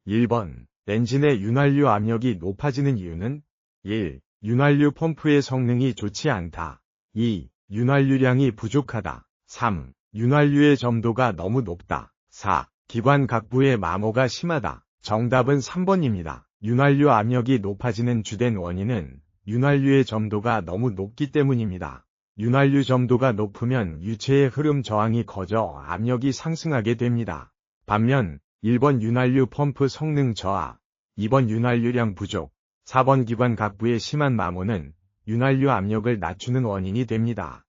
1번. 엔진의 윤활유 압력이 높아지는 이유는 1. 윤활유 펌프의 성능이 좋지 않다. 2. 윤활유량이 부족하다. 3. 윤활유의 점도가 너무 높다. 4. 기관 각부의 마모가 심하다. 정답은 3번입니다. 윤활유 압력이 높아지는 주된 원인은 윤활유의 점도가 너무 높기 때문입니다. 윤활유 점도가 높으면 유체의 흐름 저항이 커져 압력이 상승하게 됩니다. 반면 1번 윤활유 펌프 성능 저하, 2번 윤활유량 부족, 4번 기관 각부의 심한 마모는 윤활유 압력을 낮추는 원인이 됩니다.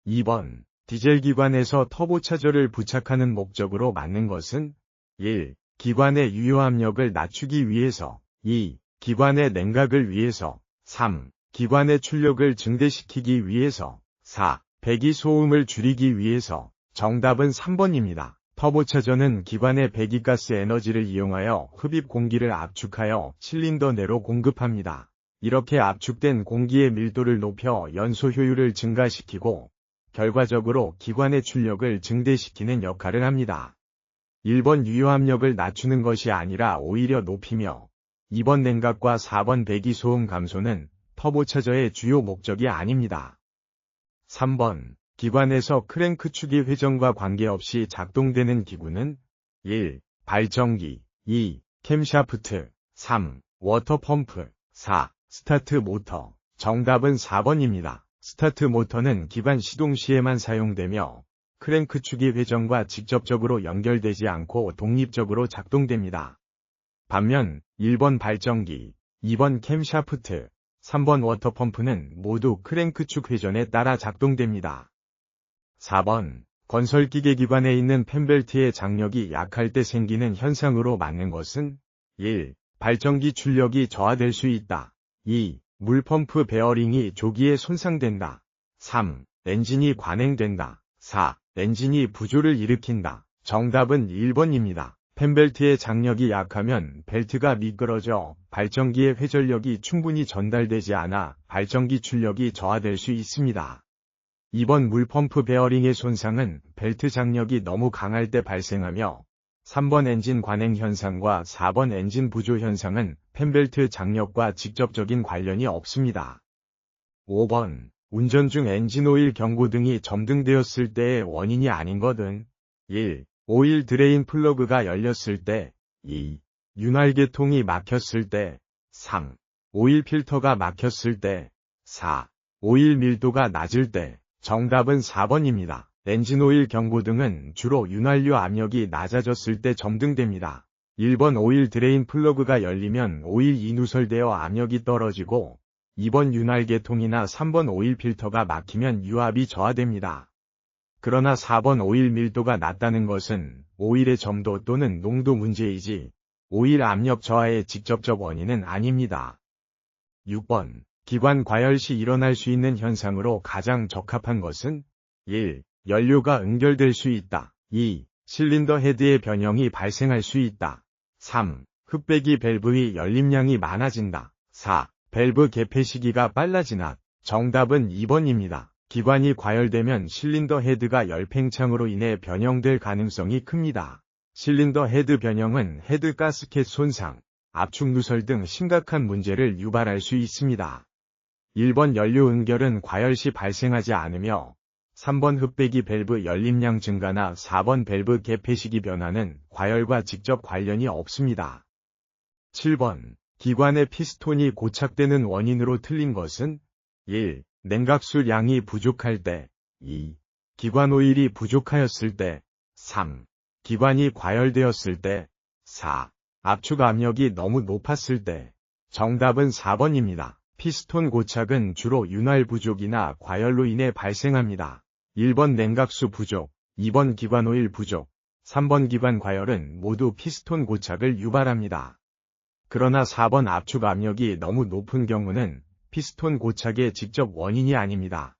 2번. 디젤 기관에서 터보차저를 부착하는 목적으로 맞는 것은 1. 기관의 유효 압력을 낮추기 위해서 2. 기관의 냉각을 위해서 3. 기관의 출력을 증대시키기 위해서 4. 배기 소음을 줄이기 위해서 정답은 3번입니다. 터보차저는 기관의 배기가스 에너지를 이용하여 흡입 공기를 압축하여 실린더 내로 공급합니다. 이렇게 압축된 공기의 밀도를 높여 연소 효율을 증가시키고 결과적으로 기관의 출력을 증대시키는 역할을 합니다. 1번 유효 압력을 낮추는 것이 아니라 오히려 높이며 2번 냉각과 4번 배기 소음 감소는 터보차저의 주요 목적이 아닙니다. 3번. 기관에서 크랭크축이 회전과 관계없이 작동되는 기구는 1. 발전기 2. 캠샤프트 3. 워터펌프 4. 스타트 모터 정답은 4번입니다. 스타트 모터는 기관 시동 시에만 사용되며 크랭크축이 회전과 직접적으로 연결되지 않고 독립적으로 작동됩니다. 반면 1번 발전기, 2번 캠샤프트, 3번 워터펌프는 모두 크랭크축 회전에 따라 작동됩니다. 4번. 건설기계 기관에 있는 팬벨트의 장력이 약할 때 생기는 현상으로 맞는 것은 1. 발전기 출력이 저하될 수 있다. 2. 물펌프 베어링이 조기에 손상된다. 3. 엔진이 관행된다. 4. 엔진이 부조를 일으킨다. 정답은 1번입니다. 팬벨트의 장력이 약하면 벨트가 미끄러져 발전기의 회전력이 충분히 전달되지 않아 발전기 출력이 저하될 수 있습니다. 2번 물펌프 베어링의 손상은 벨트 장력이 너무 강할 때 발생하며 3번 엔진 관행 현상과 4번 엔진 부조 현상은 팬벨트 장력과 직접적인 관련이 없습니다. 5번. 운전 중 엔진오일 경고등이 점등되었을 때의 원인이 아닌 것은 1. 오일 드레인 플러그가 열렸을 때 2. 윤활계통이 막혔을 때 3. 오일 필터가 막혔을 때 4. 오일 밀도가 낮을 때 정답은 4번입니다. 엔진오일 경고등은 주로 윤활유 압력이 낮아졌을 때 점등됩니다. 1번 오일 드레인 플러그가 열리면 오일이 누설되어 압력이 떨어지고 2번 윤활계통이나 3번 오일 필터가 막히면 유압이 저하됩니다. 그러나 4번 오일 밀도가 낮다는 것은 오일의 점도 또는 농도 문제이지 오일 압력 저하의 직접적 원인은 아닙니다. 6번. 기관 과열 시 일어날 수 있는 현상으로 가장 적합한 것은 1. 연료가 응결될 수 있다. 2. 실린더 헤드의 변형이 발생할 수 있다. 3. 흡배기 밸브의 열림량이 많아진다. 4. 밸브 개폐 시기가 빨라지나. 정답은 2번입니다. 기관이 과열되면 실린더 헤드가 열팽창으로 인해 변형될 가능성이 큽니다. 실린더 헤드 변형은 헤드 가스켓 손상, 압축 누설 등 심각한 문제를 유발할 수 있습니다. 1번 연료 응결은 과열 시 발생하지 않으며 3번 흡배기 밸브 열림량 증가나 4번 밸브 개폐 시기 변화는 과열과 직접 관련이 없습니다. 7번. 기관의 피스톤이 고착되는 원인으로 틀린 것은 1. 냉각수 양이 부족할 때 2. 기관 오일이 부족하였을 때 3. 기관이 과열되었을 때 4. 압축 압력이 너무 높았을 때 정답은 4번입니다. 피스톤 고착은 주로 윤활 부족이나 과열로 인해 발생합니다. 1번 냉각수 부족, 2번 기관 오일 부족, 3번 기관 과열은 모두 피스톤 고착을 유발합니다. 그러나 4번 압축 압력이 너무 높은 경우는 피스톤 고착의 직접 원인이 아닙니다.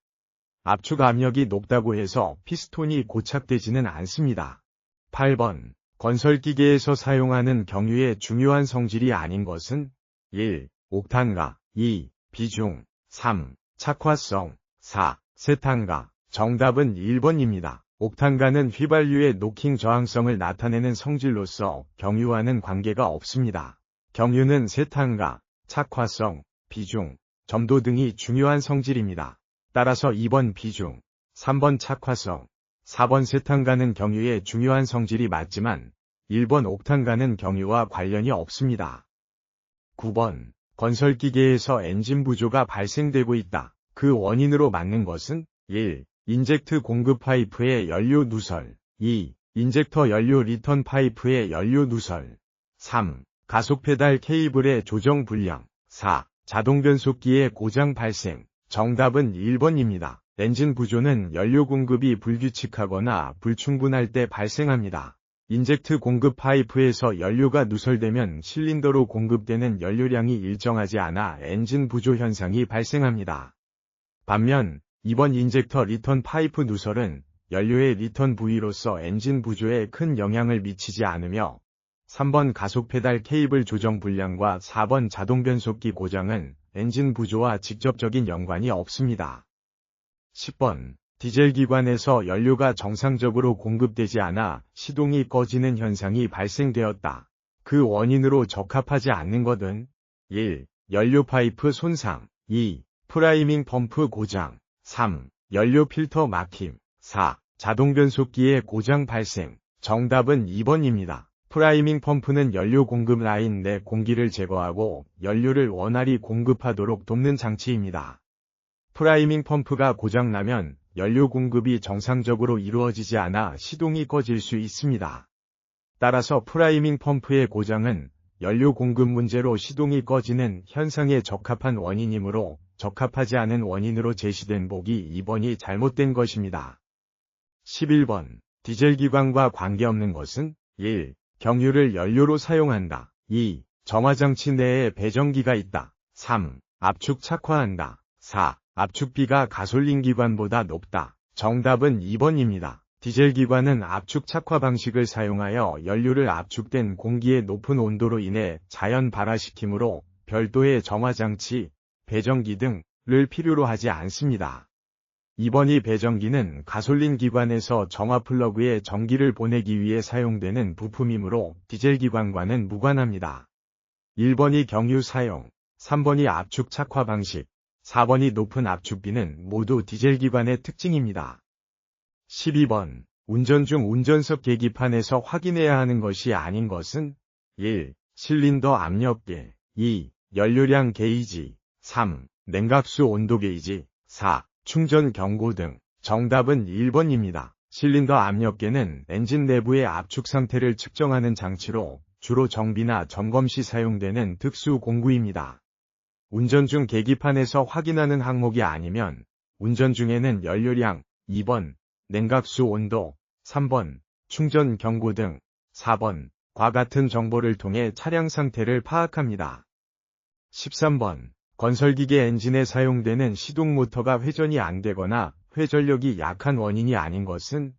압축 압력이 높다고 해서 피스톤이 고착되지는 않습니다. 8번. 건설기계에서 사용하는 경유의 중요한 성질이 아닌 것은 1. 옥탄가 2. 비중 3. 착화성 4. 세탄가 정답은 1번입니다. 옥탄간은 휘발유의 노킹 저항성을 나타내는 성질로서 경유와는 관계가 없습니다. 경유는 세탄과 착화성, 비중, 점도 등이 중요한 성질입니다. 따라서 2번 비중, 3번 착화성, 4번 세탄간은 경유의 중요한 성질이 맞지만 1번 옥탄간은 경유와 관련이 없습니다. 9번 건설기계에서 엔진 부조가 발생되고 있다. 그 원인으로 맞는 것은 1. 인젝트 공급 파이프의 연료 누설 2. 인젝터 연료 리턴 파이프의 연료 누설 3. 가속 페달 케이블의 조정 불량 4. 자동 변속기의 고장 발생 정답은 1번입니다. 엔진 부조는 연료 공급이 불규칙하거나 불충분할 때 발생합니다. 인젝트 공급 파이프에서 연료가 누설되면 실린더로 공급되는 연료량이 일정하지 않아 엔진 부조 현상이 발생합니다. 반면 2번 인젝터 리턴 파이프 누설은 연료의 리턴 부위로서 엔진 부조에 큰 영향을 미치지 않으며 3번 가속 페달 케이블 조정 불량과 4번 자동 변속기 고장은 엔진 부조와 직접적인 연관이 없습니다. 10번 디젤 기관에서 연료가 정상적으로 공급되지 않아 시동이 꺼지는 현상이 발생되었다. 그 원인으로 적합하지 않는 것은 1. 연료 파이프 손상 2. 프라이밍 펌프 고장 3. 연료 필터 막힘 4. 자동 변속기의 고장 발생 정답은 2번입니다. 프라이밍 펌프는 연료 공급 라인 내 공기를 제거하고 연료를 원활히 공급하도록 돕는 장치입니다. 프라이밍 펌프가 고장나면 연료 공급이 정상적으로 이루어지지 않아 시동이 꺼질 수 있습니다. 따라서 프라이밍 펌프의 고장은 연료 공급 문제로 시동이 꺼지는 현상에 적합한 원인이므로 적합하지 않은 원인으로 제시된 보기 2번이 잘못된 것입니다. 11번 디젤 기관과 관계없는 것은 1. 경유를 연료로 사용한다. 2. 정화장치 내에 배정기가 있다. 3. 압축 착화한다. 4. 압축비가 가솔린 기관보다 높다. 정답은 2번입니다. 디젤 기관은 압축 착화 방식을 사용하여 연료를 압축된 공기의 높은 온도로 인해 자연 발화시키므로 별도의 정화장치, 배정기 등을 필요로 하지 않습니다. 2번이 배정기는 가솔린 기관에서 정화 플러그에 전기를 보내기 위해 사용되는 부품이므로 디젤 기관과는 무관합니다. 1번이 경유 사용, 3번이 압축 착화 방식, 4번이 높은 압축비는 모두 디젤 기관의 특징입니다. 12번 운전 중 운전석 계기판에서 확인해야 하는 것이 아닌 것은 1. 실린더 압력계 2. 연료량 게이지 3. 냉각수 온도 게이지 4. 충전 경고 등 정답은 1번입니다. 실린더 압력계는 엔진 내부의 압축 상태를 측정하는 장치로 주로 정비나 점검 시 사용되는 특수 공구입니다. 운전 중 계기판에서 확인하는 항목이 아니면 운전 중에는 연료량 2번, 냉각수 온도 3번, 충전 경고 등 4번, 과 같은 정보를 통해 차량 상태를 파악합니다. 13번 건설기계 엔진에 사용되는 시동 모터가 회전이 안 되거나 회전력이 약한 원인이 아닌 것은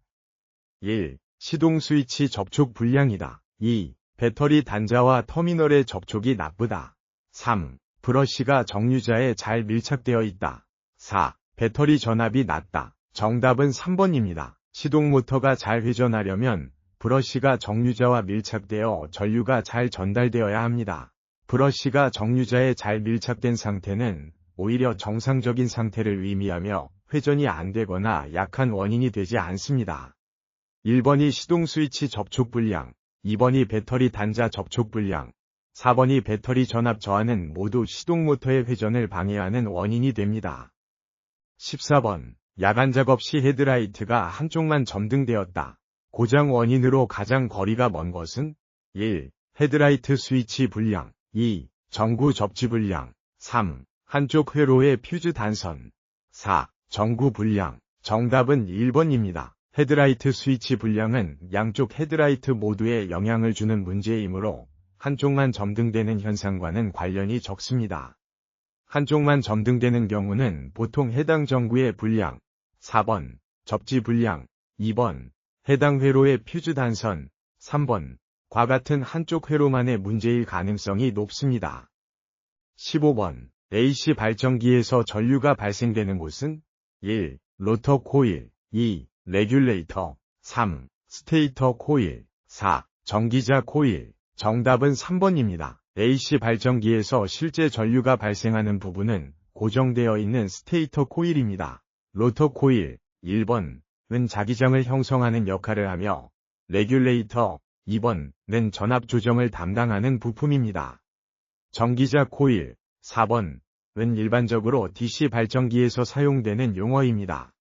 1. 시동 스위치 접촉 불량이다. 2. 배터리 단자와 터미널의 접촉이 나쁘다. 3. 브러쉬가 정류자에 잘 밀착되어 있다. 4. 배터리 전압이 낮다. 정답은 3번입니다. 시동 모터가 잘 회전하려면 브러쉬가 정류자와 밀착되어 전류가 잘 전달되어야 합니다. 브러쉬가 정류자에 잘 밀착된 상태는 오히려 정상적인 상태를 의미하며 회전이 안 되거나 약한 원인이 되지 않습니다. 1번이 시동 스위치 접촉 불량, 2번이 배터리 단자 접촉 불량, 4번이 배터리 전압 저하는 모두 시동 모터의 회전을 방해하는 원인이 됩니다. 14번 야간 작업 시 헤드라이트가 한쪽만 점등되었다. 고장 원인으로 가장 거리가 먼 것은 1. 헤드라이트 스위치 불량 2. 전구 접지 불량 3. 한쪽 회로의 퓨즈 단선 4. 전구 불량 정답은 1번입니다. 헤드라이트 스위치 불량은 양쪽 헤드라이트 모두에 영향을 주는 문제이므로 한쪽만 점등되는 현상과는 관련이 적습니다. 한쪽만 점등되는 경우는 보통 해당 전구의 불량 4번 접지 불량 2번 해당 회로의 퓨즈 단선 3번 과 같은 한쪽 회로만의 문제일 가능성이 높습니다. 15번 AC 발전기에서 전류가 발생되는 곳은 1. 로터 코일 2. 레귤레이터. 3. 스테이터 코일. 4. 전기자 코일. 정답은 3번입니다. AC 발전기에서 실제 전류가 발생하는 부분은 고정되어 있는 스테이터 코일입니다. 로터 코일. 1번은 자기장을 형성하는 역할을 하며 레귤레이터. 2번은 전압 조정을 담당하는 부품입니다. 전기자 코일. 4번은 일반적으로 DC 발전기에서 사용되는 용어입니다.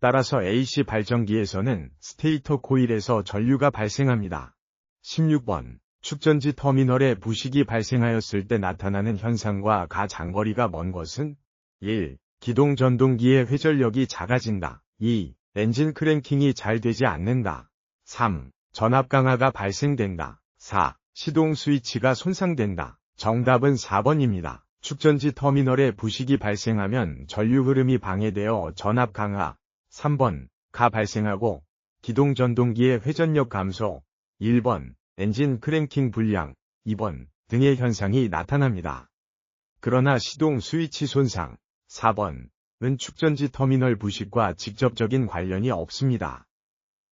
따라서 AC 발전기에서는 스테이터 코일에서 전류가 발생합니다. 16번. 축전지 터미널에 부식이 발생하였을 때 나타나는 현상과 가장거리가 먼 것은 1. 기동 전동기의 회전력이 작아진다. 2. 엔진 크랭킹이 잘 되지 않는다. 3. 전압 강화가 발생된다. 4. 시동 스위치가 손상된다. 정답은 4번입니다. 축전지 터미널에 부식이 발생하면 전류 흐름이 방해되어 전압 강화, 3번, 가 발생하고 기동 전동기의 회전력 감소, 1번, 엔진 크랭킹 불량, 2번 등의 현상이 나타납니다. 그러나 시동 스위치 손상, 4번은 축전지 터미널 부식과 직접적인 관련이 없습니다.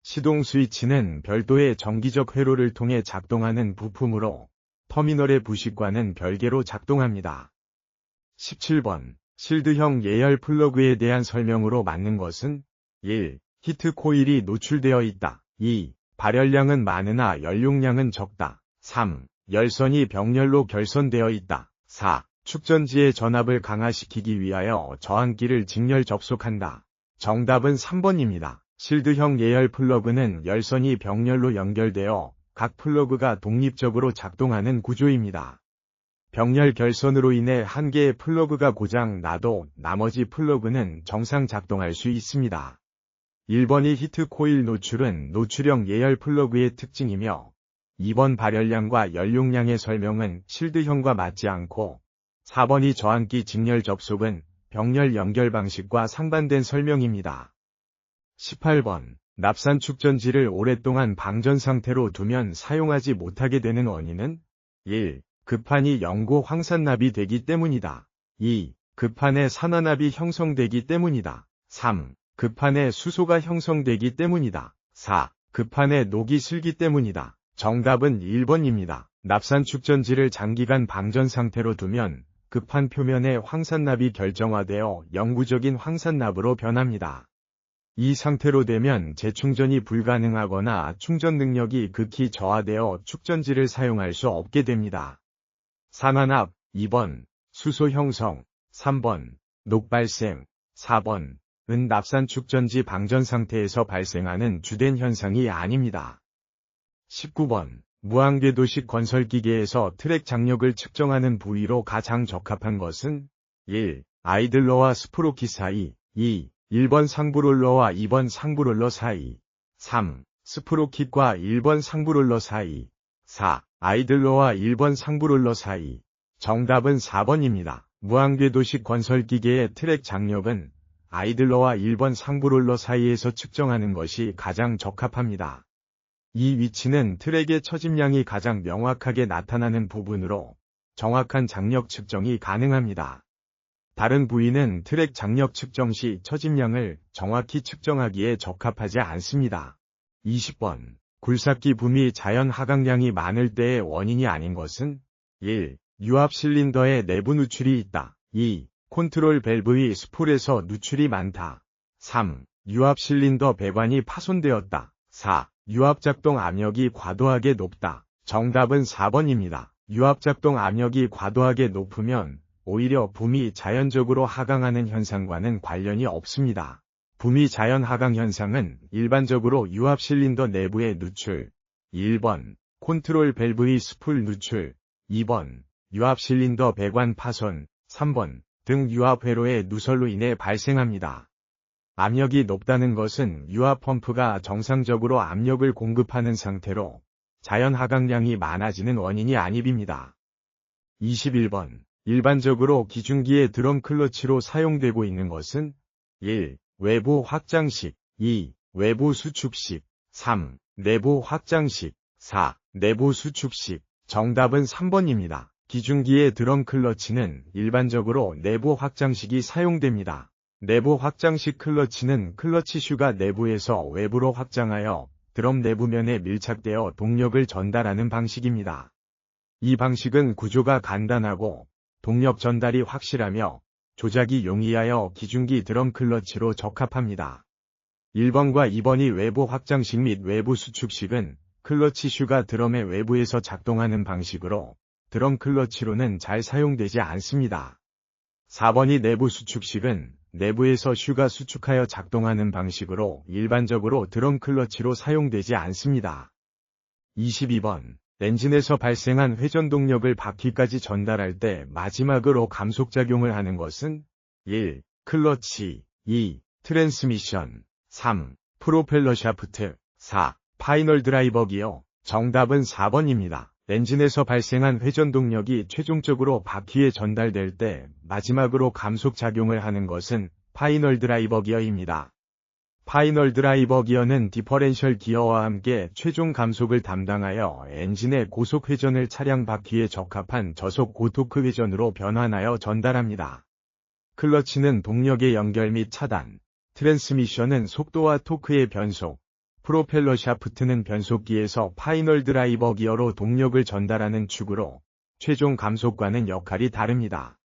시동 스위치는 별도의 정기적 회로를 통해 작동하는 부품으로 터미널의 부식과는 별개로 작동합니다. 17번. 실드형 예열 플러그에 대한 설명으로 맞는 것은 1. 히트 코일이 노출되어 있다. 2. 발열량은 많으나 연료량은 적다. 3. 열선이 병렬로 결선되어 있다. 4. 축전지의 전압을 강화시키기 위하여 저항기를 직렬 접속한다. 정답은 3번입니다. 실드형 예열 플러그는 열선이 병렬로 연결되어 각 플러그가 독립적으로 작동하는 구조입니다. 병렬 결선으로 인해 한 개의 플러그가 고장 나도 나머지 플러그는 정상 작동할 수 있습니다. 1번이 히트 코일 노출은 노출형 예열 플러그의 특징이며 2번 발열량과 연료량의 설명은 실드형과 맞지 않고 4번이 저항기 직렬 접속은 병렬 연결 방식과 상반된 설명입니다. 18번. 납산 축전지를 오랫동안 방전 상태로 두면 사용하지 못하게 되는 원인은 1. 급판이 영구 황산납이 되기 때문이다. 2. 급판에 산화납이 형성되기 때문이다. 3. 급판에 수소가 형성되기 때문이다. 4. 급판에 녹이 슬기 때문이다. 정답은 1번입니다. 납산 축전지를 장기간 방전 상태로 두면 급판 표면에 황산납이 결정화되어 영구적인 황산납으로 변합니다. 이 상태로 되면 재충전이 불가능하거나 충전 능력이 극히 저하되어 축전지를 사용할 수 없게 됩니다. 산화납. 2번. 수소 형성. 3번. 녹 발생. 4번. 은 납산 축전지 방전 상태에서 발생하는 주된 현상이 아닙니다. 19번. 무한궤도식 건설기계에서 트랙 장력을 측정하는 부위로 가장 적합한 것은 1. 아이들러와 스프로키 사이. 2. 1번 상부롤러와 2번 상부롤러 사이. 3. 스프로킷과 1번 상부롤러 사이. 4. 아이들러와 1번 상부롤러 사이. 정답은 4번입니다. 무한궤도식 건설기계의 트랙 장력은 아이들러와 1번 상부롤러 사이에서 측정하는 것이 가장 적합합니다. 이 위치는 트랙의 처짐량이 가장 명확하게 나타나는 부분으로 정확한 장력 측정이 가능합니다. 다른 부위는 트랙 장력 측정 시 처짐량을 정확히 측정하기에 적합하지 않습니다. 20번. 굴삭기 붐이 자연 하강량이 많을 때의 원인이 아닌 것은 1. 유압 실린더에 내부 누출이 있다. 2. 컨트롤 밸브의 스풀에서 누출이 많다. 3. 유압 실린더 배관이 파손되었다. 4. 유압 작동 압력이 과도하게 높다. 정답은 4번입니다. 유압 작동 압력이 과도하게 높으면 오히려 붐이 자연적으로 하강하는 현상과는 관련이 없습니다. 붐이 자연 하강 현상은 일반적으로 유압 실린더 내부의 누출, 1번, 컨트롤 밸브의 스풀 누출, 2번, 유압 실린더 배관 파손, 3번 등 유압 회로의 누설로 인해 발생합니다. 압력이 높다는 것은 유압 펌프가 정상적으로 압력을 공급하는 상태로 자연 하강량이 많아지는 원인이 아닙니다. 21번. 일반적으로 기중기의 드럼 클러치로 사용되고 있는 것은 1. 외부 확장식. 2. 외부 수축식. 3. 내부 확장식. 4. 내부 수축식. 정답은 3번입니다. 기중기의 드럼 클러치는 일반적으로 내부 확장식이 사용됩니다. 내부 확장식 클러치는 클러치 슈가 내부에서 외부로 확장하여 드럼 내부면에 밀착되어 동력을 전달하는 방식입니다. 이 방식은 구조가 간단하고 동력 전달이 확실하며 조작이 용이하여 기중기 드럼 클러치로 적합합니다. 1번과 2번이 외부 확장식 및 외부 수축식은 클러치 슈가 드럼의 외부에서 작동하는 방식으로 드럼 클러치로는 잘 사용되지 않습니다. 4번이 내부 수축식은 내부에서 슈가 수축하여 작동하는 방식으로 일반적으로 드럼 클러치로 사용되지 않습니다. 22번. 엔진에서 발생한 회전 동력을 바퀴까지 전달할 때 마지막으로 감속작용을 하는 것은 1. 클러치 2. 트랜스미션 3. 프로펠러 샤프트 4. 파이널 드라이버 기어. 정답은 4번입니다. 엔진에서 발생한 회전 동력이 최종적으로 바퀴에 전달될 때 마지막으로 감속작용을 하는 것은 파이널 드라이버 기어입니다. 파이널 드라이버 기어는 디퍼렌셜 기어와 함께 최종 감속을 담당하여 엔진의 고속 회전을 차량 바퀴에 적합한 저속 고토크 회전으로 변환하여 전달합니다. 클러치는 동력의 연결 및 차단, 트랜스미션은 속도와 토크의 변속, 프로펠러 샤프트는 변속기에서 파이널 드라이버 기어로 동력을 전달하는 축으로 최종 감속과는 역할이 다릅니다.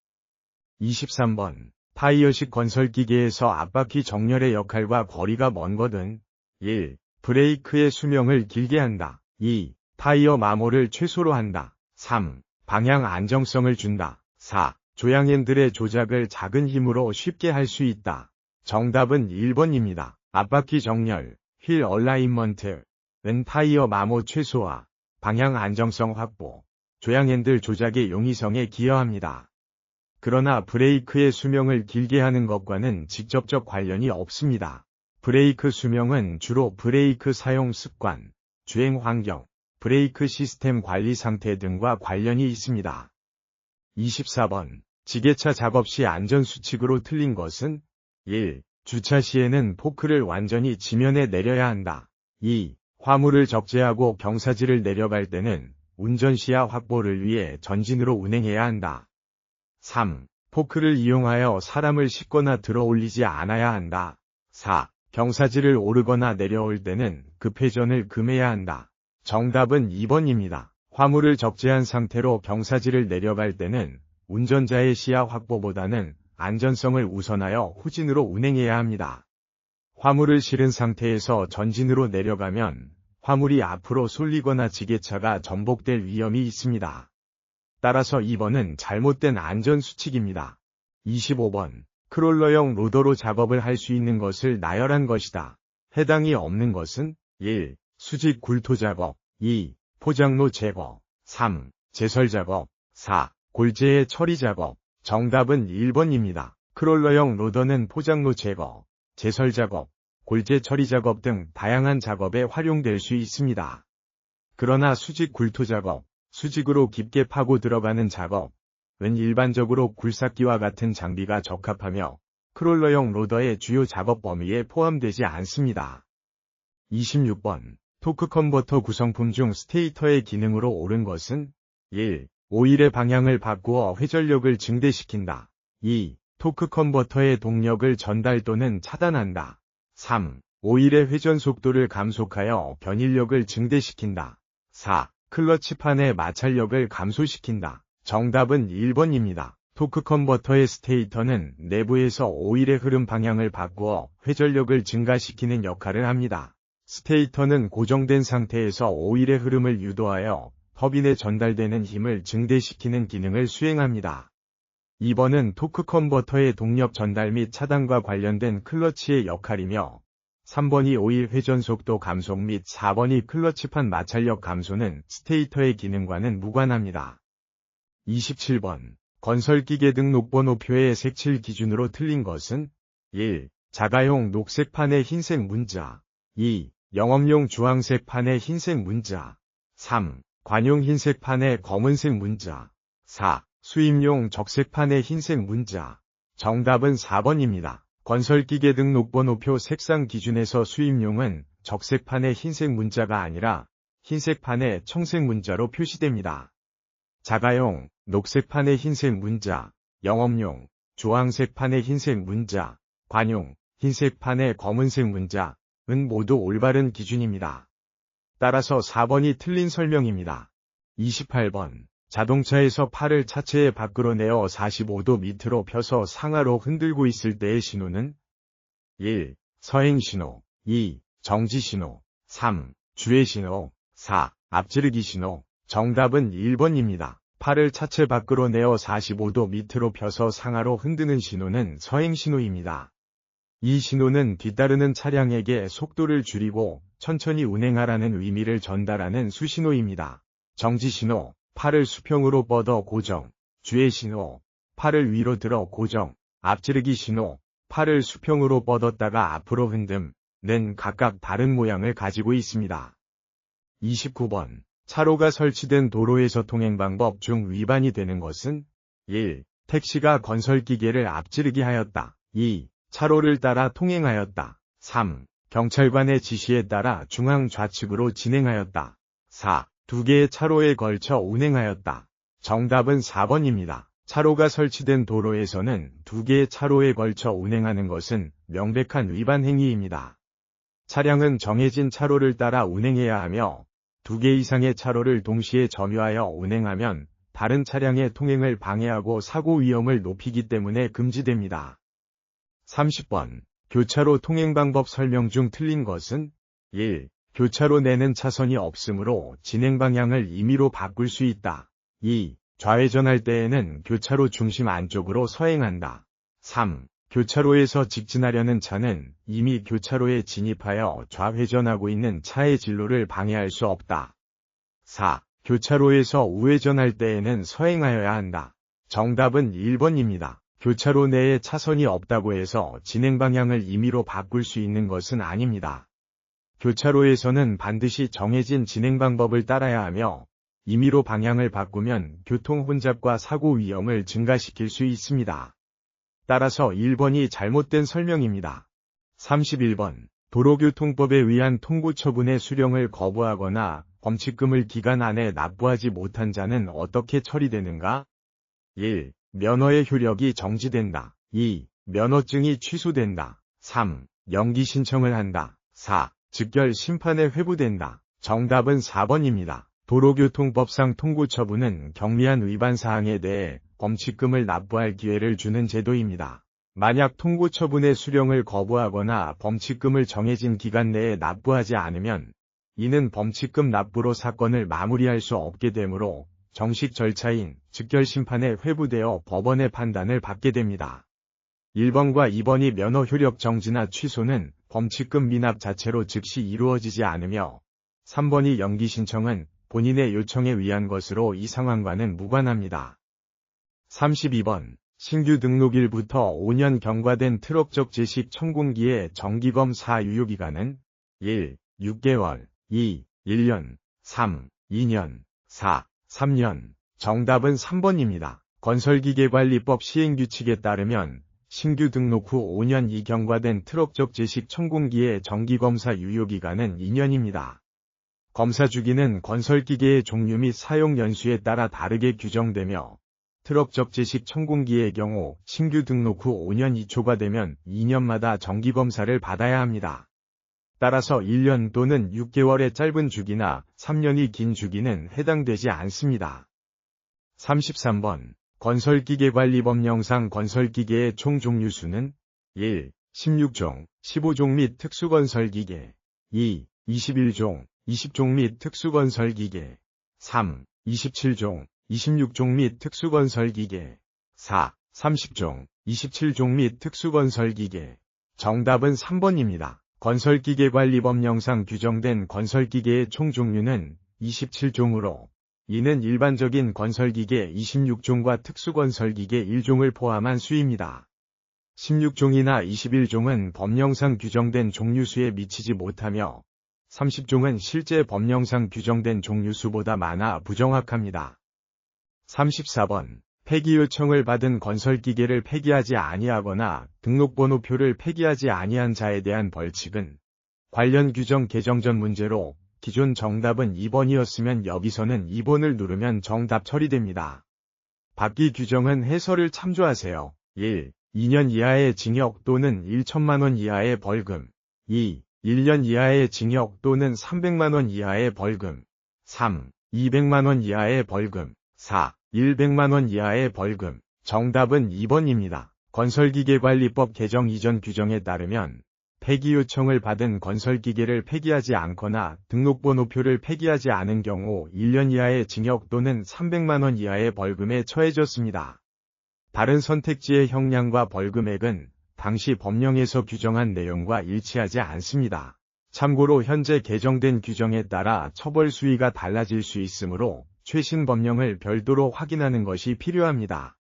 23번. 타이어식 건설기계에서 앞바퀴 정렬의 역할과 거리가 먼 것은 1. 브레이크의 수명을 길게 한다. 2. 타이어 마모를 최소로 한다. 3. 방향 안정성을 준다. 4. 조향핸들의 조작을 작은 힘으로 쉽게 할 수 있다. 정답은 1번입니다. 앞바퀴 정렬, 휠 얼라인먼트는 타이어 마모 최소화, 방향 안정성 확보, 조향핸들 조작의 용이성에 기여합니다. 그러나 브레이크의 수명을 길게 하는 것과는 직접적 관련이 없습니다. 브레이크 수명은 주로 브레이크 사용 습관, 주행 환경, 브레이크 시스템 관리 상태 등과 관련이 있습니다. 24번. 지게차 작업 시 안전수칙으로 틀린 것은 1. 주차 시에는 포크를 완전히 지면에 내려야 한다. 2. 화물을 적재하고 경사지를 내려갈 때는 운전 시야 확보를 위해 전진으로 운행해야 한다. 3. 포크를 이용하여 사람을 싣거나 들어 올리지 않아야 한다. 4. 경사지를 오르거나 내려올 때는 급회전을 금해야 한다. 정답은 2번입니다. 화물을 적재한 상태로 경사지를 내려갈 때는 운전자의 시야 확보보다는 안전성을 우선하여 후진으로 운행해야 합니다. 화물을 실은 상태에서 전진으로 내려가면 화물이 앞으로 쏠리거나 지게차가 전복될 위험이 있습니다. 따라서 2번은 잘못된 안전수칙입니다. 25번. 크롤러형 로더로 작업을 할 수 있는 것을 나열한 것이다. 해당이 없는 것은 1. 수직 굴토 작업 2. 포장로 제거 3. 제설 작업 4. 골재의 처리 작업. 정답은 1번입니다. 크롤러형 로더는 포장로 제거, 제설 작업, 골재 처리 작업 등 다양한 작업에 활용될 수 있습니다. 그러나 수직 굴토 작업, 수직으로 깊게 파고 들어가는 작업은 일반적으로 굴삭기와 같은 장비가 적합하며 크롤러형 로더의 주요 작업 범위에 포함되지 않습니다. 26번. 토크 컨버터 구성품 중 스테이터의 기능으로 옳은 것은 1. 오일의 방향을 바꾸어 회전력을 증대시킨다. 2. 토크 컨버터의 동력을 전달 또는 차단한다. 3. 오일의 회전 속도를 감속하여 변일력을 증대시킨다. 4. 클러치판의 마찰력을 감소시킨다. 정답은 1번입니다. 토크 컨버터의 스테이터는 내부에서 오일의 흐름 방향을 바꾸어 회전력을 증가시키는 역할을 합니다. 스테이터는 고정된 상태에서 오일의 흐름을 유도하여 터빈에 전달되는 힘을 증대시키는 기능을 수행합니다. 2번은 토크 컨버터의 동력 전달 및 차단과 관련된 클러치의 역할이며 3번이 오일 회전 속도 감속 및 4번이 클러치판 마찰력 감소는 스테이터의 기능과는 무관합니다. 27번. 건설기계 등록번호표의 색칠 기준으로 틀린 것은 1. 자가용 녹색 판의 흰색 문자 2. 영업용 주황색 판의 흰색 문자 3. 관용 흰색 판의 검은색 문자 4. 수입용 적색 판의 흰색 문자. 정답은 4번입니다. 건설기계 등록번호표 색상 기준에서 수입용은 적색 판의 흰색 문자가 아니라 흰색 판의 청색 문자로 표시됩니다. 자가용, 녹색 판의 흰색 문자, 영업용, 주황색 판의 흰색 문자, 관용, 흰색 판에 검은색 문자은 모두 올바른 기준입니다. 따라서 4번이 틀린 설명입니다. 28번. 자동차에서 팔을 차체의 밖으로 내어 45도 밑으로 펴서 상하로 흔들고 있을 때의 신호는 1. 서행신호 2. 정지신호 3. 주의신호 4. 앞지르기 신호. 정답은 1번입니다. 팔을 차체 밖으로 내어 45도 밑으로 펴서 상하로 흔드는 신호는 서행신호입니다. 이 신호는 뒤따르는 차량에게 속도를 줄이고 천천히 운행하라는 의미를 전달하는 수신호입니다. 정지신호, 팔을 수평으로 뻗어 고정. 주의신호, 팔을 위로 들어 고정. 앞지르기 신호, 팔을 수평으로 뻗었다가 앞으로 흔듦,는 각각 다른 모양을 가지고 있습니다. 29번. 차로가 설치된 도로에서 통행방법 중 위반이 되는 것은 1. 택시가 건설기계를 앞지르기 하였다. 2. 차로를 따라 통행하였다. 3. 경찰관의 지시에 따라 중앙 좌측으로 진행하였다. 4. 두 개의 차로에 걸쳐 운행하였다. 정답은 4번입니다. 차로가 설치된 도로에서는 두 개의 차로에 걸쳐 운행하는 것은 명백한 위반 행위입니다. 차량은 정해진 차로를 따라 운행해야 하며 두 개 이상의 차로를 동시에 점유하여 운행하면 다른 차량의 통행을 방해하고 사고 위험을 높이기 때문에 금지됩니다. 30번. 교차로 통행방법 설명 중 틀린 것은 1. 교차로 내는 차선이 없으므로 진행 방향을 임의로 바꿀 수 있다. 2. 좌회전할 때에는 교차로 중심 안쪽으로 서행한다. 3. 교차로에서 직진하려는 차는 이미 교차로에 진입하여 좌회전하고 있는 차의 진로를 방해할 수 없다. 4. 교차로에서 우회전할 때에는 서행하여야 한다. 정답은 1번입니다. 교차로 내에 차선이 없다고 해서 진행 방향을 임의로 바꿀 수 있는 것은 아닙니다. 교차로에서는 반드시 정해진 진행 방법을 따라야 하며 임의로 방향을 바꾸면 교통 혼잡과 사고 위험을 증가시킬 수 있습니다. 따라서 1번이 잘못된 설명입니다. 31번. 도로교통법에 의한 통고 처분의 수령을 거부하거나 범칙금을 기간 안에 납부하지 못한 자는 어떻게 처리되는가? 1. 면허의 효력이 정지된다. 2. 면허증이 취소된다. 3. 연기 신청을 한다. 4. 즉결 심판에 회부된다. 정답은 4번입니다. 도로교통법상 통고처분은 경미한 위반 사항에 대해 범칙금을 납부할 기회를 주는 제도입니다. 만약 통고처분의 수령을 거부하거나 범칙금을 정해진 기간 내에 납부하지 않으면 이는 범칙금 납부로 사건을 마무리할 수 없게 되므로 정식 절차인 즉결 심판에 회부되어 법원의 판단을 받게 됩니다. 1번과 2번이 면허 효력 정지나 취소는 범칙금 미납 자체로 즉시 이루어지지 않으며 3번이 연기 신청은 본인의 요청에 의한 것으로 이 상황과는 무관합니다. 32번. 신규 등록일부터 5년 경과된 트럭적 제식 천공기의 정기검사 유효기간은 1. 6개월 2. 1년 3. 2년 4. 3년. 정답은 3번입니다. 건설기계관리법 시행규칙에 따르면 신규 등록 후 5년 이경과된 트럭적 제식 천공기의 정기검사 유효기간은 2년입니다. 검사 주기는 건설기계의 종류 및 사용 연수에 따라 다르게 규정되며 트럭적 제식 천공기의 경우 신규 등록 후 5년 이초가 되면 2년마다 정기검사를 받아야 합니다. 따라서 1년 또는 6개월의 짧은 주기나 3년이 긴 주기는 해당되지 않습니다. 33번. 건설기계관리법령상 건설기계의 총 종류 수는 1. 16종, 15종 및 특수건설기계 2. 21종, 20종 및 특수건설기계 3. 27종, 26종 및 특수건설기계 4. 30종, 27종 및 특수건설기계. 정답은 3번입니다. 건설기계관리법령상 규정된 건설기계의 총 종류는 27종으로 이는 일반적인 건설기계 26종과 특수건설기계 1종을 포함한 수입니다. 16종이나 21종은 법령상 규정된 종류수에 미치지 못하며 30종은 실제 법령상 규정된 종류수보다 많아 부정확합니다. 34번. 폐기 요청을 받은 건설기계를 폐기하지 아니하거나 등록번호표를 폐기하지 아니한 자에 대한 벌칙은 관련 규정 개정 전 문제로 기존 정답은 2번이었으면 여기서는 2번을 누르면 정답 처리됩니다. 바퀴 규정은 해설을 참조하세요. 1. 2년 이하의 징역 또는 1천만 원 이하의 벌금. 2. 1년 이하의 징역 또는 300만 원 이하의 벌금. 3. 200만 원 이하의 벌금. 4. 100만 원 이하의 벌금. 정답은 2번입니다. 건설기계관리법 개정 이전 규정에 따르면 폐기 요청을 받은 건설기계를 폐기하지 않거나 등록번호표를 폐기하지 않은 경우 1년 이하의 징역 또는 300만 원 이하의 벌금에 처해졌습니다. 다른 선택지의 형량과 벌금액은 당시 법령에서 규정한 내용과 일치하지 않습니다. 참고로 현재 개정된 규정에 따라 처벌 수위가 달라질 수 있으므로 최신 법령을 별도로 확인하는 것이 필요합니다.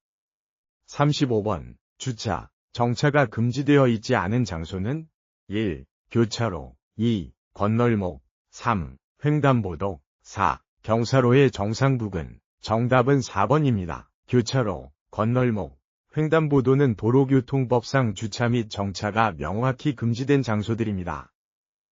35번. 주차, 정차가 금지되어 있지 않은 장소는 1. 교차로. 2. 건널목. 3. 횡단보도. 4. 경사로의 정상 부근. 정답은 4번입니다. 교차로, 건널목, 횡단보도는 도로교통법상 주차 및 정차가 명확히 금지된 장소들입니다.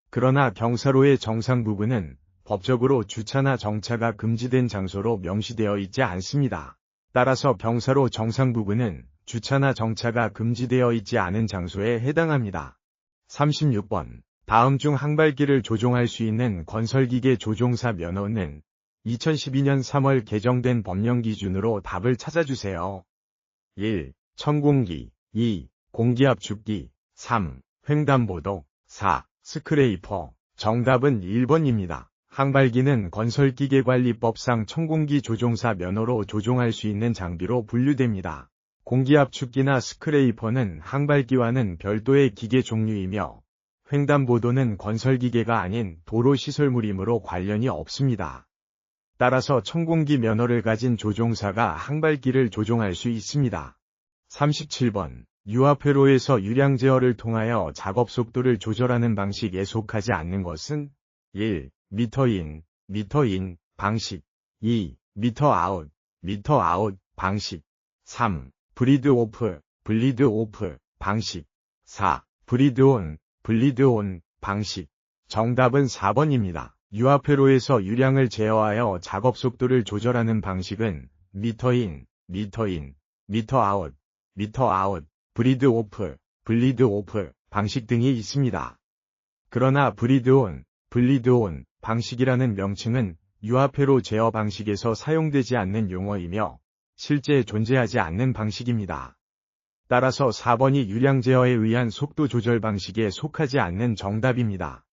그러나 경사로의 정상 부근은 법적으로 주차나 정차가 금지된 장소로 명시되어 있지 않습니다. 따라서 경사로 정상 부근은 주차나 정차가 금지되어 있지 않은 장소에 해당합니다. 36번. 다음 중 항발기를 조종할 수 있는 건설기계 조종사 면허는 2012년 3월 개정된 법령 기준으로 답을 찾아주세요. 1. 천공기. 2. 공기압축기. 3. 횡단보도. 4. 스크레이퍼. 정답은 1번입니다. 항발기는 건설기계관리법상 천공기 조종사 면허로 조종할 수 있는 장비로 분류됩니다. 공기압축기나 스크레이퍼는 항발기와는 별도의 기계 종류이며 횡단보도는 건설기계가 아닌 도로시설물이므로 관련이 없습니다. 따라서 천공기 면허를 가진 조종사가 항발기를 조종할 수 있습니다. 37번. 유압회로에서 유량 제어를 통하여 작업 속도를 조절하는 방식에 속하지 않는 것은 1. 미터인 방식. 2. 미터 아웃 방식. 3. 블리드 오프 방식. 4. 블리드 온 방식. 정답은 4번입니다. 유압회로에서 유량을 제어하여 작업 속도를 조절하는 방식은 미터인, 미터 아웃, 블리드 오프 방식 등이 있습니다. 그러나 블리드 온 방식이라는 명칭은 유압회로 제어 방식에서 사용되지 않는 용어이며 실제 존재하지 않는 방식입니다. 따라서 4번이 유량 제어에 의한 속도 조절 방식에 속하지 않는 정답입니다.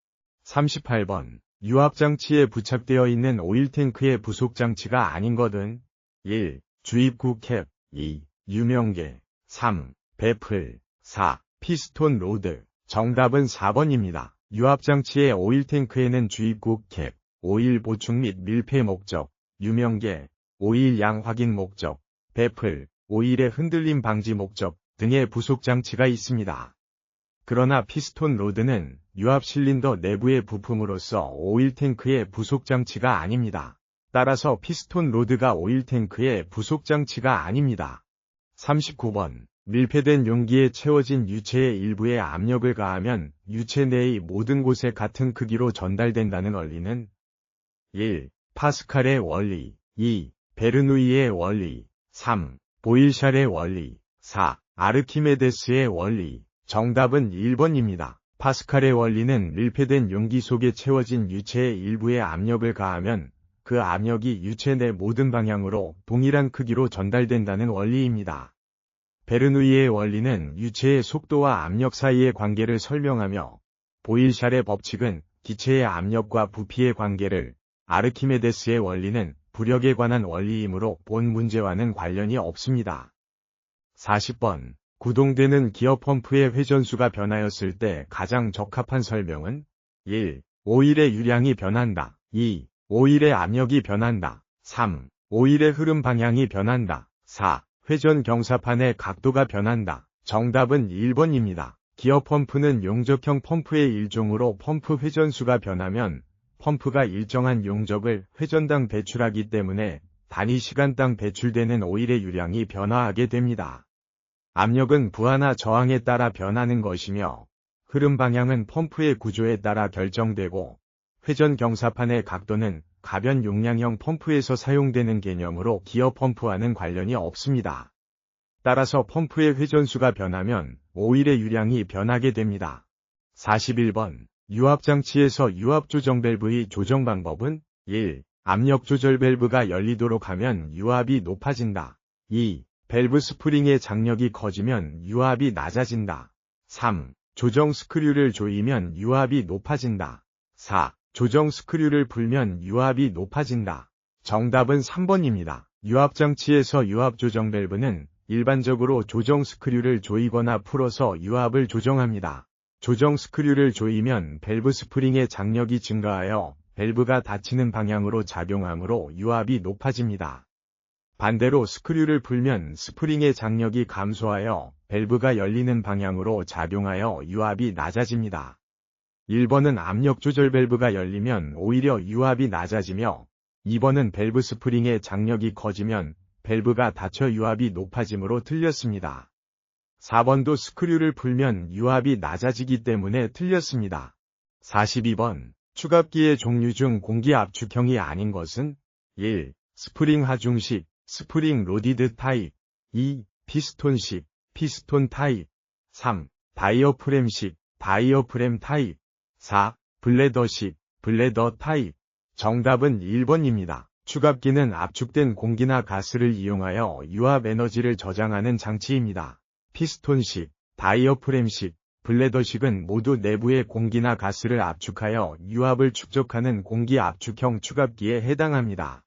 38번. 유압장치에 부착되어 있는 오일탱크의 부속장치가 아닌 것은 1. 주입구 캡. 2. 유명계. 3. 배플. 4. 피스톤 로드. 정답은 4번입니다. 유압장치의 오일탱크에는 주입구 캡, 오일 보충 및 밀폐 목적, 유명계, 오일 양 확인 목적, 배플, 오일의 흔들림 방지 목적 등의 부속장치가 있습니다. 그러나 피스톤 로드는 유압 실린더 내부의 부품으로서 오일탱크의 부속장치가 아닙니다. 따라서 피스톤 로드가 오일탱크의 부속장치가 아닙니다. 39번. 밀폐된 용기에 채워진 유체의 일부에 압력을 가하면 유체 내의 모든 곳에 같은 크기로 전달된다는 원리는 1. 파스칼의 원리. 2. 베르누이의 원리. 3. 보일샬의 원리. 4. 아르키메데스의 원리. 정답은 1번입니다. 파스칼의 원리는 밀폐된 용기 속에 채워진 유체의 일부에 압력을 가하면 그 압력이 유체 내 모든 방향으로 동일한 크기로 전달된다는 원리입니다. 베르누이의 원리는 유체의 속도와 압력 사이의 관계를 설명하며 보일샬의 법칙은 기체의 압력과 부피의 관계를, 아르키메데스의 원리는 부력에 관한 원리이므로 본 문제와는 관련이 없습니다. 40번. 구동되는 기어 펌프의 회전수가 변하였을 때 가장 적합한 설명은 1. 오일의 유량이 변한다. 2. 오일의 압력이 변한다. 3. 오일의 흐름 방향이 변한다. 4. 회전 경사판의 각도가 변한다. 정답은 1번입니다. 기어 펌프는 용접형 펌프의 일종으로 펌프 회전수가 변하면 펌프가 일정한 용접을 회전당 배출하기 때문에 단위 시간당 배출되는 오일의 유량이 변화하게 됩니다. 압력은 부하나 저항에 따라 변하는 것이며 흐름 방향은 펌프의 구조에 따라 결정되고 회전 경사판의 각도는 가변 용량형 펌프에서 사용되는 개념으로 기어 펌프와는 관련이 없습니다. 따라서 펌프의 회전수가 변하면 오일의 유량이 변하게 됩니다. 41번. 유압장치에서 유압조정 밸브의 조정 방법은 1. 압력 조절 밸브가 열리도록 하면 유압이 높아진다. 2. 밸브 스프링의 장력이 커지면 유압이 낮아진다. 3. 조정 스크류를 조이면 유압이 높아진다. 4. 조정 스크류를 풀면 유압이 높아진다. 정답은 3번입니다. 유압장치에서 유압조정 밸브는 일반적으로 조정 스크류를 조이거나 풀어서 유압을 조정합니다. 조정 스크류를 조이면 밸브 스프링의 장력이 증가하여 밸브가 닫히는 방향으로 작용하므로 유압이 높아집니다. 반대로 스크류를 풀면 스프링의 장력이 감소하여 밸브가 열리는 방향으로 작용하여 유압이 낮아집니다. 1번은 압력 조절 밸브가 열리면 오히려 유압이 낮아지며 2번은 밸브 스프링의 장력이 커지면 밸브가 닫혀 유압이 높아지므로 틀렸습니다. 4번도 스크류를 풀면 유압이 낮아지기 때문에 틀렸습니다. 42번. 추갑기의 종류 중 공기 압축형이 아닌 것은 1. 스프링 하중식, 스프링 로디드 타입. 2. 피스톤식, 피스톤 타입. 3. 다이어프램식, 다이어프램 타입. 4. 블레더식, 블레더 타입. 정답은 1번입니다. 추갑기는 압축된 공기나 가스를 이용하여 유압 에너지를 저장하는 장치입니다. 피스톤식, 다이어프램식, 블레더식은 모두 내부의 공기나 가스를 압축하여 유압을 축적하는 공기 압축형 추갑기에 해당합니다.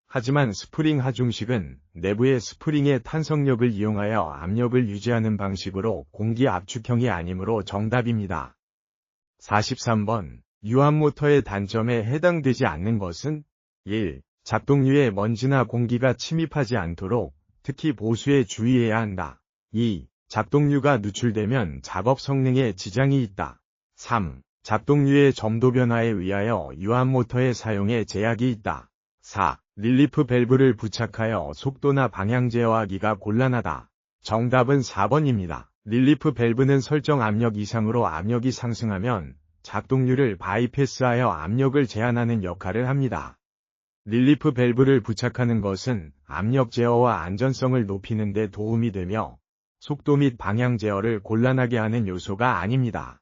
하지만 스프링 하중식은 내부의 스프링의 탄성력을 이용하여 압력을 유지하는 방식으로 공기 압축형이 아니므로 정답입니다. 43번. 유압모터의 단점에 해당되지 않는 것은 1. 작동류에 먼지나 공기가 침입하지 않도록 특히 보수에 주의해야 한다. 2. 작동류가 누출되면 작업 성능에 지장이 있다. 3. 작동류의 점도 변화에 의하여 유압모터의 사용에 제약이 있다. 4. 릴리프 밸브를 부착하여 속도나 방향 제어하기가 곤란하다. 정답은 4번입니다. 릴리프 밸브는 설정 압력 이상으로 압력이 상승하면 작동류를 바이패스하여 압력을 제한하는 역할을 합니다. 릴리프 밸브를 부착하는 것은 압력 제어와 안전성을 높이는 데 도움이 되며 속도 및 방향 제어를 곤란하게 하는 요소가 아닙니다.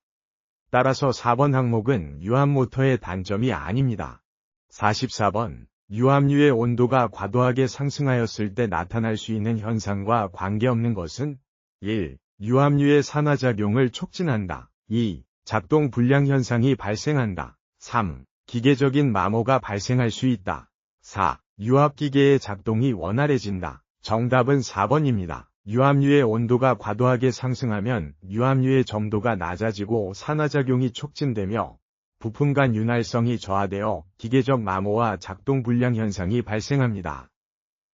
따라서 4번 항목은 유압모터의 단점이 아닙니다. 44번. 유압류의 온도가 과도하게 상승하였을 때 나타날 수 있는 현상과 관계없는 것은 1. 유압류의 산화작용을 촉진한다. 2. 작동 불량 현상이 발생한다. 3. 기계적인 마모가 발생할 수 있다. 4. 유압기계의 작동이 원활해진다. 정답은 4번입니다. 유압류의 온도가 과도하게 상승하면 유압류의 점도가 낮아지고 산화작용이 촉진되며 부품 간 윤활성이 저하되어 기계적 마모와 작동 불량 현상이 발생합니다.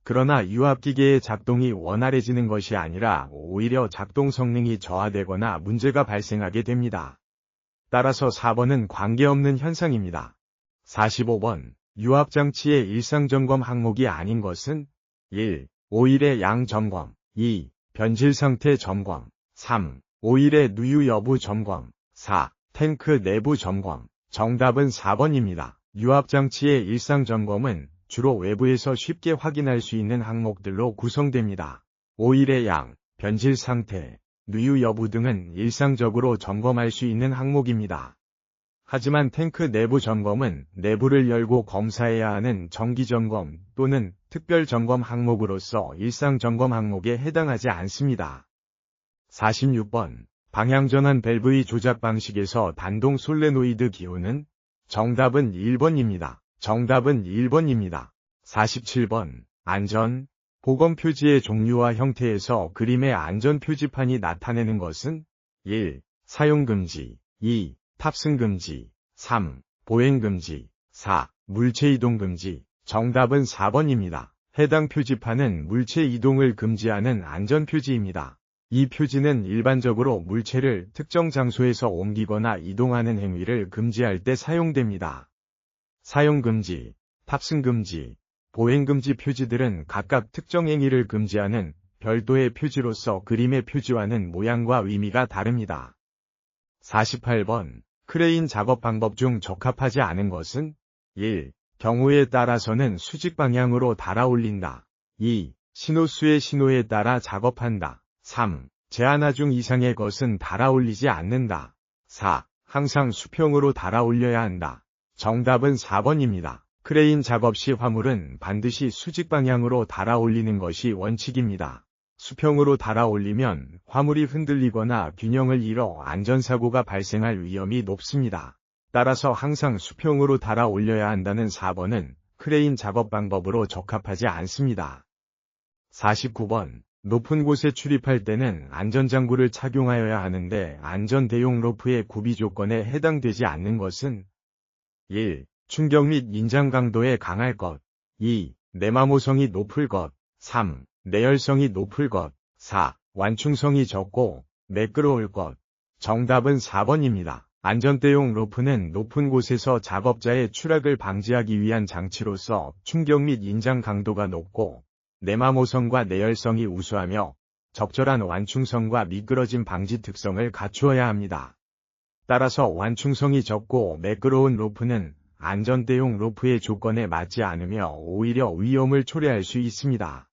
그러나 유압기계의 작동이 원활해지는 것이 아니라 오히려 작동 성능이 저하되거나 문제가 발생하게 됩니다. 따라서 4번은 관계없는 현상입니다. 45번. 유압장치의 일상점검 항목이 아닌 것은 1. 오일의 양 점검. 2. 변질상태 점검. 3. 오일의 누유 여부 점검. 4. 탱크 내부 점검. 정답은 4번입니다. 유압장치의 일상점검은 주로 외부에서 쉽게 확인할 수 있는 항목들로 구성됩니다. 오일의 양, 변질 상태, 누유 여부 등은 일상적으로 점검할 수 있는 항목입니다. 하지만 탱크 내부 점검은 내부를 열고 검사해야 하는 정기점검 또는 특별점검 항목으로서 일상점검 항목에 해당하지 않습니다. 46번. 방향전환 밸브의 조작 방식에서 단동 솔레노이드 기호는? 정답은 1번입니다. 정답은 1번입니다. 47번. 안전, 보건 표지의 종류와 형태에서 그림의 안전 표지판이 나타내는 것은? 1. 사용금지. 2. 탑승금지. 3. 보행금지. 4. 물체이동금지. 정답은 4번입니다. 해당 표지판은 물체 이동을 금지하는 안전표지입니다. 이 표지는 일반적으로 물체를 특정 장소에서 옮기거나 이동하는 행위를 금지할 때 사용됩니다. 사용금지, 탑승금지, 보행금지 표지들은 각각 특정 행위를 금지하는 별도의 표지로서 그림의 표지와는 모양과 의미가 다릅니다. 48번. 크레인 작업 방법 중 적합하지 않은 것은? 1. 경우에 따라서는 수직 방향으로 달아 올린다. 2. 신호수의 신호에 따라 작업한다. 3. 제하나 중 이상의 것은 달아올리지 않는다. 4. 항상 수평으로 달아올려야 한다. 정답은 4번입니다. 크레인 작업 시 화물은 반드시 수직 방향으로 달아올리는 것이 원칙입니다. 수평으로 달아올리면 화물이 흔들리거나 균형을 잃어 안전사고가 발생할 위험이 높습니다. 따라서 항상 수평으로 달아올려야 한다는 4번은 크레인 작업 방법으로 적합하지 않습니다. 49번. 높은 곳에 출입할 때는 안전장구를 착용하여야 하는데 안전대용 로프의 구비 조건에 해당되지 않는 것은 1. 충격 및 인장 강도에 강할 것. 2. 내마모성이 높을 것. 3. 내열성이 높을 것. 4. 완충성이 적고 매끄러울 것. 정답은 4번입니다. 안전대용 로프는 높은 곳에서 작업자의 추락을 방지하기 위한 장치로서 충격 및 인장 강도가 높고 내마모성과 내열성이 우수하며 적절한 완충성과 미끄러짐 방지 특성을 갖추어야 합니다. 따라서 완충성이 적고 매끄러운 로프는 안전대용 로프의 조건에 맞지 않으며 오히려 위험을 초래할 수 있습니다.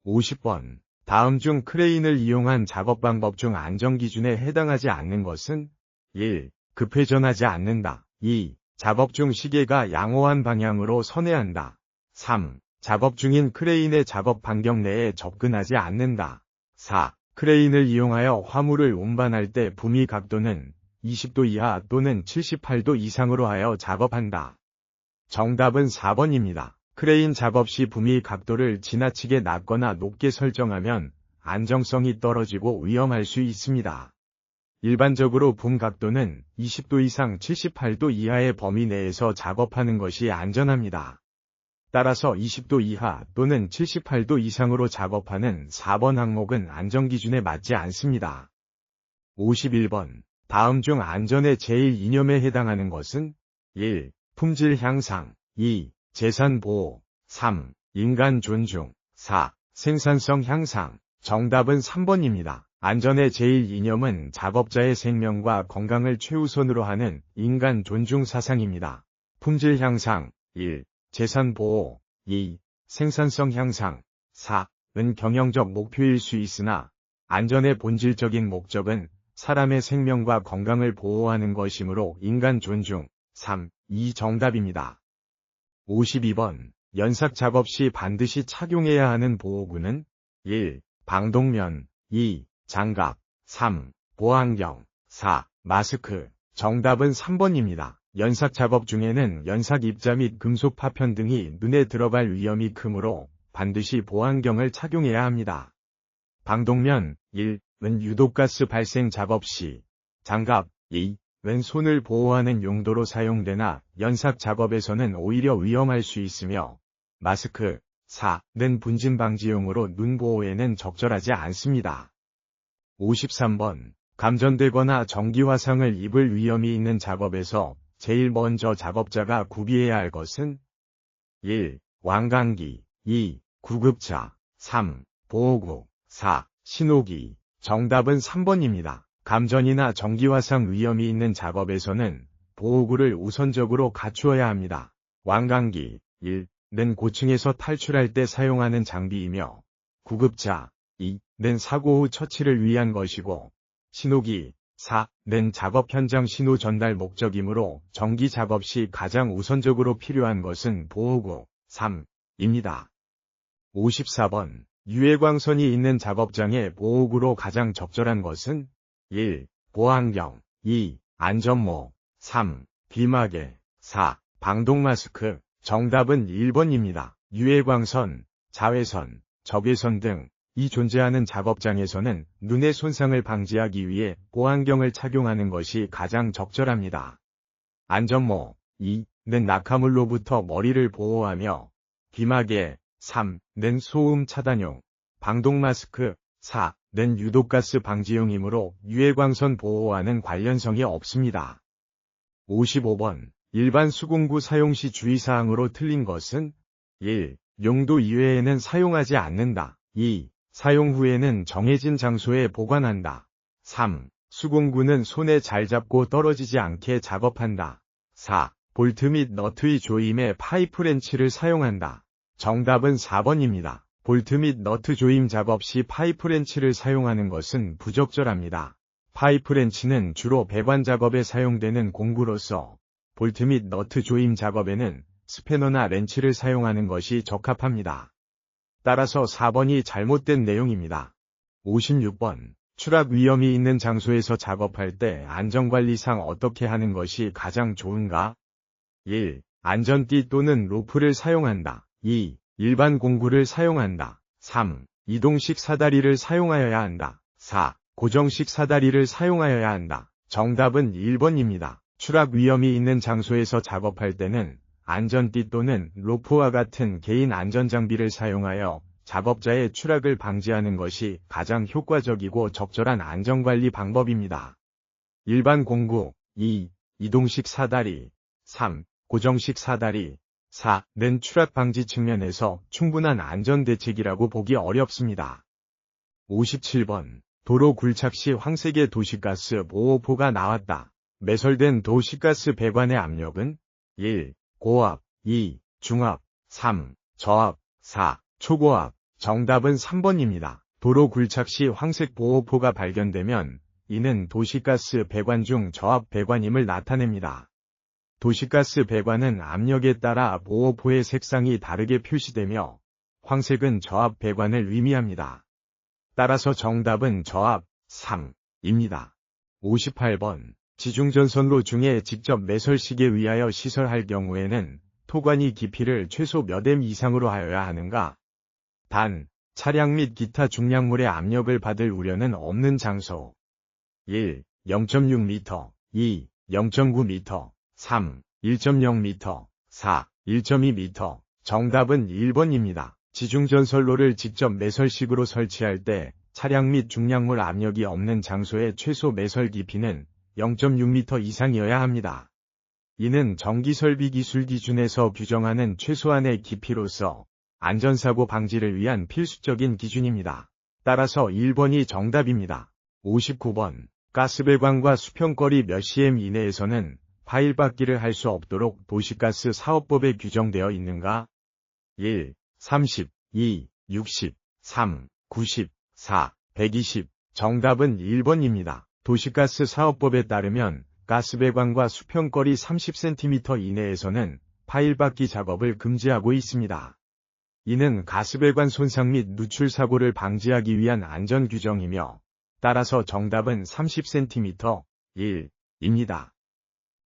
50번. 다음 중 크레인을 이용한 작업 방법 중 안전기준에 해당하지 않는 것은 1. 급회전하지 않는다. 2. 작업 중 시계가 양호한 방향으로 선회한다. 3. 작업 중인 크레인의 작업 반경 내에 접근하지 않는다. 4. 크레인을 이용하여 화물을 운반할 때 부미 각도는 20도 이하 또는 78도 이상으로 하여 작업한다. 정답은 4번입니다. 크레인 작업 시 부미 각도를 지나치게 낮거나 높게 설정하면 안정성이 떨어지고 위험할 수 있습니다. 일반적으로 붐 각도는 20도 이상 78도 이하의 범위 내에서 작업하는 것이 안전합니다. 따라서 20도 이하 또는 78도 이상으로 작업하는 4번 항목은 안전기준에 맞지 않습니다. 51번. 다음 중 안전의 제1이념에 해당하는 것은 1. 품질 향상. 2. 재산 보호. 3. 인간 존중. 4. 생산성 향상. 정답은 3번입니다. 안전의 제1이념은 작업자의 생명과 건강을 최우선으로 하는 인간 존중 사상입니다. 품질 향상. 1. 재산 보호. 2. 생산성 향상. 4은 경영적 목표일 수 있으나 안전의 본질적인 목적은 사람의 생명과 건강을 보호하는 것이므로 인간 존중. 3이 정답입니다. 52번. 연삭 작업 시 반드시 착용해야 하는 보호구는 1. 방독면. 2. 장갑. 3. 보안경. 4. 마스크. 정답은 3번입니다. 연삭 작업 중에는 연삭 입자 및 금속 파편 등이 눈에 들어갈 위험이 크므로 반드시 보안경을 착용해야 합니다. 방독면. 1은 유독가스 발생 작업 시. 장갑. 2은 손을 보호하는 용도로 사용되나 연삭 작업에서는 오히려 위험할 수 있으며 마스크. 4는 분진 방지용으로 눈 보호에는 적절하지 않습니다. 53번. 감전되거나 전기 화상을 입을 위험이 있는 작업에서 제일 먼저 작업자가 구비해야 할 것은 1. 왕강기. 2. 구급차. 3. 보호구. 4. 신호기. 정답은 3번입니다. 감전이나 전기 화상 위험이 있는 작업에서는 보호구를 우선적으로 갖추어야 합니다. 왕강기. 1는 고층에서 탈출할 때 사용하는 장비이며 구급차. 2는 사고 후 처치를 위한 것이고 신호기. 4는 작업 현장 신호 전달 목적이므로 전기 작업 시 가장 우선적으로 필요한 것은 보호구. 3입니다. 54번. 유해광선이 있는 작업장에 보호구로 가장 적절한 것은 1. 보안경. 2. 안전모. 3. 비마개. 4. 방독마스크. 정답은 1번입니다. 유해광선, 자외선, 적외선 등 이 존재하는 작업장에서는 눈의 손상을 방지하기 위해 보안경을 착용하는 것이 가장 적절합니다. 안전모. 2는 낙하물로부터 머리를 보호하며 비마개. 3는 소음 차단용. 방독마스크. 4는 유독가스 방지용이므로 유해광선 보호와는 관련성이 없습니다. 55번. 일반 수공구 사용 시 주의사항으로 틀린 것은 1. 용도 이외에는 사용하지 않는다. 2. 사용 후에는 정해진 장소에 보관한다. 3. 수공구는 손에 잘 잡고 떨어지지 않게 작업한다. 4. 볼트 및 너트의 조임에 파이프 렌치를 사용한다. 정답은 4번입니다. 볼트 및 너트 조임 작업 시 파이프 렌치를 사용하는 것은 부적절합니다. 파이프 렌치는 주로 배관 작업에 사용되는 공구로서 볼트 및 너트 조임 작업에는 스패너나 렌치를 사용하는 것이 적합합니다. 따라서 4번이 잘못된 내용입니다. 56번. 추락 위험이 있는 장소에서 작업할 때 안전관리상 어떻게 하는 것이 가장 좋은가? 1. 안전띠 또는 로프를 사용한다. 2. 일반 공구를 사용한다. 3. 이동식 사다리를 사용하여야 한다. 4. 고정식 사다리를 사용하여야 한다. 정답은 1번입니다. 추락 위험이 있는 장소에서 작업할 때는 안전띠 또는 로프와 같은 개인 안전장비를 사용하여 작업자의 추락을 방지하는 것이 가장 효과적이고 적절한 안전관리 방법입니다. 일반 공구, 2. 이동식 사다리, 3. 고정식 사다리, 4는 추락 방지 측면에서 충분한 안전대책이라고 보기 어렵습니다. 57번. 도로 굴착 시 황색의 도시가스 보호포가 나왔다. 매설된 도시가스 배관의 압력은 1. 고압, 2. 중압, 3. 저압, 4. 초고압. 정답은 3번입니다. 도로 굴착 시 황색 보호포가 발견되면 이는 도시가스 배관 중 저압 배관임을 나타냅니다. 도시가스 배관은 압력에 따라 보호포의 색상이 다르게 표시되며 황색은 저압 배관을 의미합니다. 따라서 정답은 저압 3입니다. 58번. 지중전선로 중에 직접 매설식에 의하여 시설할 경우에는 토관이 깊이를 최소 몇 m 이상으로 하여야 하는가? 단, 차량 및 기타 중량물의 압력을 받을 우려는 없는 장소. 1. 0.6m, 2. 0.9m, 3. 1.0m, 4. 1.2m. 정답은 1번입니다. 지중전선로를 직접 매설식으로 설치할 때 차량 및 중량물 압력이 없는 장소의 최소 매설 깊이는 0.6m 이상이어야 합니다. 이는 전기설비 기술 기준에서 규정하는 최소한의 깊이로서 안전사고 방지를 위한 필수적인 기준입니다. 따라서 1번이 정답입니다. 59번. 가스배관과 수평거리 몇 cm 이내에서는 파일 받기를 할 수 없도록 도시가스 사업법에 규정되어 있는가? 1. 30, 2. 60, 3. 90, 4. 120. 정답은 1번입니다. 도시가스 사업법에 따르면 가스배관과 수평거리 30cm 이내에서는 파일 받기 작업을 금지하고 있습니다. 이는 가스배관 손상 및 누출 사고를 방지하기 위한 안전 규정이며 따라서 정답은 30cm 1입니다.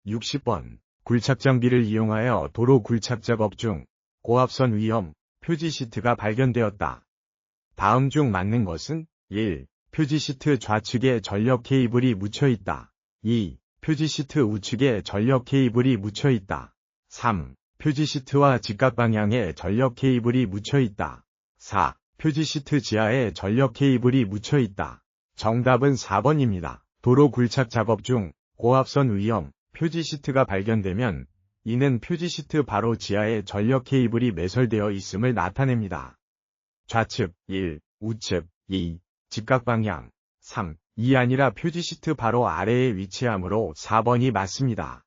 60번. 굴착 장비를 이용하여 도로 굴착 작업 중 고압선 위험 표지 시트가 발견되었다. 다음 중 맞는 것은 1. 표지 시트 좌측에 전력 케이블이 묻혀 있다. 2. 표지 시트 우측에 전력 케이블이 묻혀 있다. 3. 표지 시트와 직각 방향에 전력 케이블이 묻혀 있다. 4. 표지 시트 지하에 전력 케이블이 묻혀 있다. 정답은 4번입니다. 도로 굴착 작업 중 고압선 위험 표지 시트가 발견되면 이는 표지 시트 바로 지하에 전력 케이블이 매설되어 있음을 나타냅니다. 좌측 1, 우측 2, 직각 방향 3, 2 아니라 표지 시트 바로 아래에 위치하므로 4번이 맞습니다.